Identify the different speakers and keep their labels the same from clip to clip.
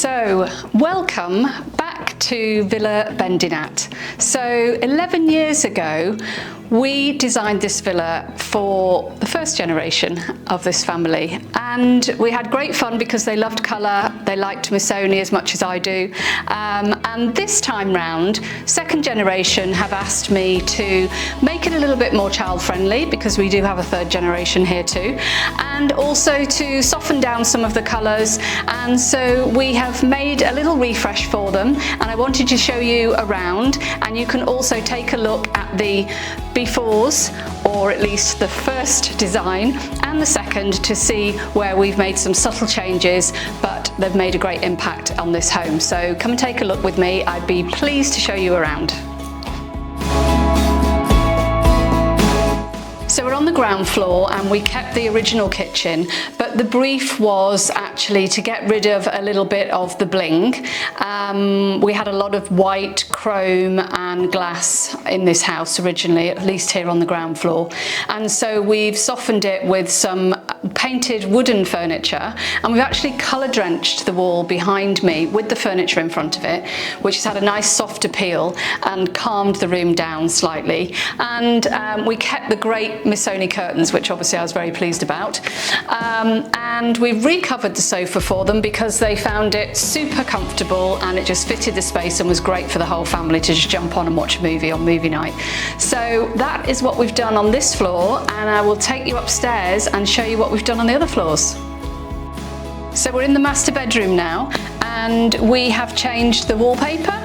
Speaker 1: So, welcome back to Villa Bendinat. So, 11 years ago, we designed this villa for the first generation of this family, and we had great fun because they loved colour, they liked Missoni as much as I do, and this time round, second generation have asked me to make it a little bit more child friendly, because we do have a third generation here too, and also to soften down some of the colours, and so we have made a little refresh for them, and I wanted to show you around, and you can also take a look at the befores, or at least the first design and the second, to see where we've made some subtle changes, but they've made a great impact on this home. So come and take a look with me. I'd be pleased to show you around. So we're on the ground floor and we kept the original kitchen, but the brief was actually to get rid of a little bit of the bling. We had a lot of white, chrome and glass in this house originally, at least here on the ground floor. And so we've softened it with some painted wooden furniture, and we've actually colour drenched the wall behind me with the furniture in front of it, which has had a nice soft appeal and calmed the room down slightly. And we kept the great Missoni curtains, which obviously I was very pleased about. And we've recovered the sofa for them because they found it super comfortable and it just fitted the space and was great for the whole family to just jump on and watch a movie on movie night. So that is what we've done on this floor, and I will take you upstairs and show you what we've done on the other floors. So we're in the master bedroom now, and we have changed the wallpaper,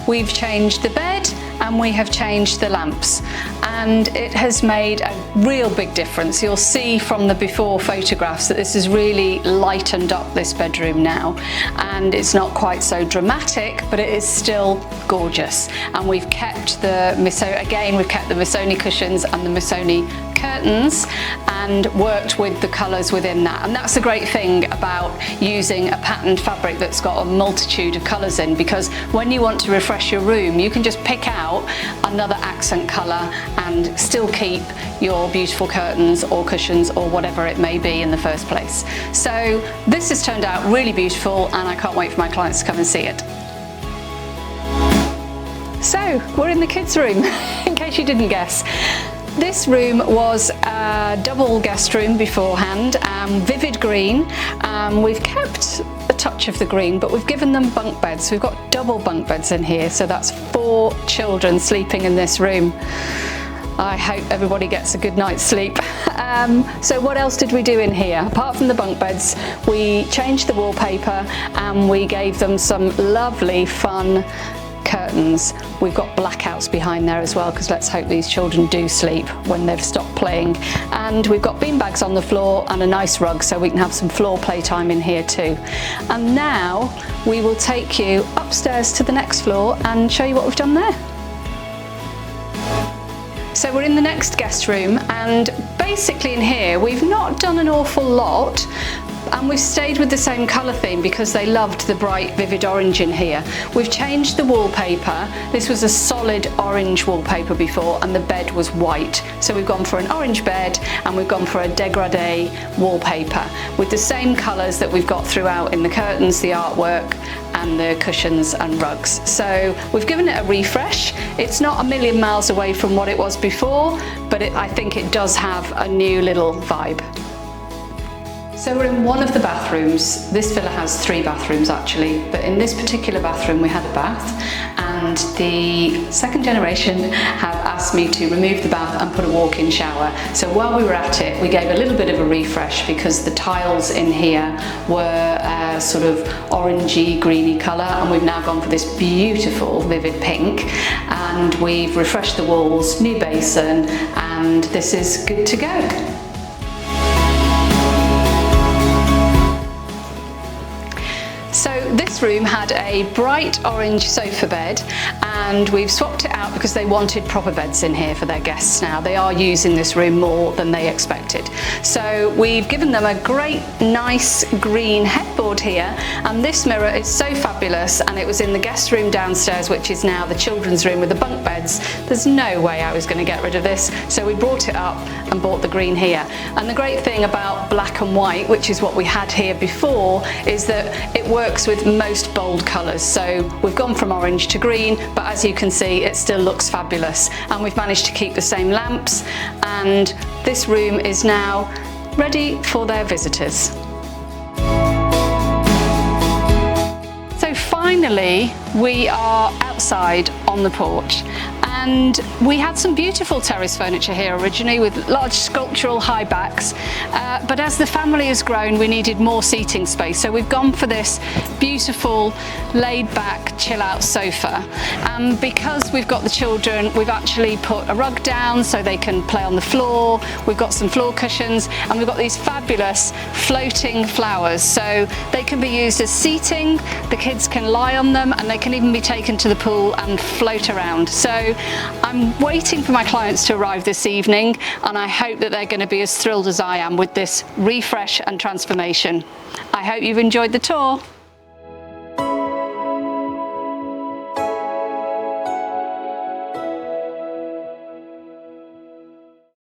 Speaker 1: we've changed the bed, and we have changed the lamps, and it has made a real big difference. You'll see from the before photographs that this has really lightened up this bedroom now, and it's not quite so dramatic, but it is still gorgeous. And we've kept the Missoni cushions and the Missoni curtains and worked with the colours within that. And that's the great thing about using a patterned fabric that's got a multitude of colours in, because when you want to refresh your room, you can just pick out another accent colour and still keep your beautiful curtains or cushions or whatever it may be in the first place. So this has turned out really beautiful, and I can't wait for my clients to come and see it. So we're in the kids' room, in case you didn't guess. This room was a double guest room beforehand, vivid green. We've kept a touch of the green, but we've given them bunk beds. We've got double bunk beds in here, so that's 4 children sleeping in this room. I hope everybody gets a good night's sleep. So what else did we do in here? Apart from the bunk beds, we changed the wallpaper and we gave them some lovely fun curtains. We've got blackouts behind there as well, because let's hope these children do sleep when they've stopped playing. And we've got beanbags on the floor and a nice rug, so we can have some floor playtime in here too. And now we will take you upstairs to the next floor and show you what we've done there. So we're in the next guest room, and basically in here we've not done an awful lot, and we've stayed with the same colour theme because they loved the bright vivid orange in here. We've changed the wallpaper. This was a solid orange wallpaper before, and the bed was white. So we've gone for an orange bed, and we've gone for a dégradé wallpaper with the same colours that we've got throughout in the curtains, the artwork and the cushions and rugs. So we've given it a refresh. It's not a million miles away from what it was before, but I think it does have a new little vibe. So we're in one of the bathrooms. This villa has 3 bathrooms actually, but in this particular bathroom we had a bath, and the second generation have asked me to remove the bath and put a walk-in shower. So while we were at it, we gave a little bit of a refresh because the tiles in here were sort of orangey, greeny colour, and we've now gone for this beautiful vivid pink, and we've refreshed the walls, new basin, and this is good to go. So this room had a bright orange sofa bed, and we've swapped it out because they wanted proper beds in here for their guests now. They are using this room more than they expected. So we've given them a great nice green headboard here, and this mirror is so fabulous, and it was in the guest room downstairs, which is now the children's room with the bunk beds. There's no way I was going to get rid of this, so we brought it up and bought the green here. And the great thing about black and white, which is what we had here before, is that it works works with most bold colours. So we've gone from orange to green, but as you can see, it still looks fabulous. And we've managed to keep the same lamps, and this room is now ready for their visitors. So finally, we are outside on the porch. And we had some beautiful terrace furniture here originally with large sculptural high backs, but as the family has grown, we needed more seating space. So we've gone for this beautiful laid back chill out sofa. And because we've got the children, we've actually put a rug down so they can play on the floor. We've got some floor cushions, and we've got these fabulous floating flowers. So they can be used as seating, the kids can lie on them, and they can even be taken to the pool and float around. So I'm waiting for my clients to arrive this evening, and I hope that they're going to be as thrilled as I am with this refresh and transformation. I hope you've enjoyed the tour.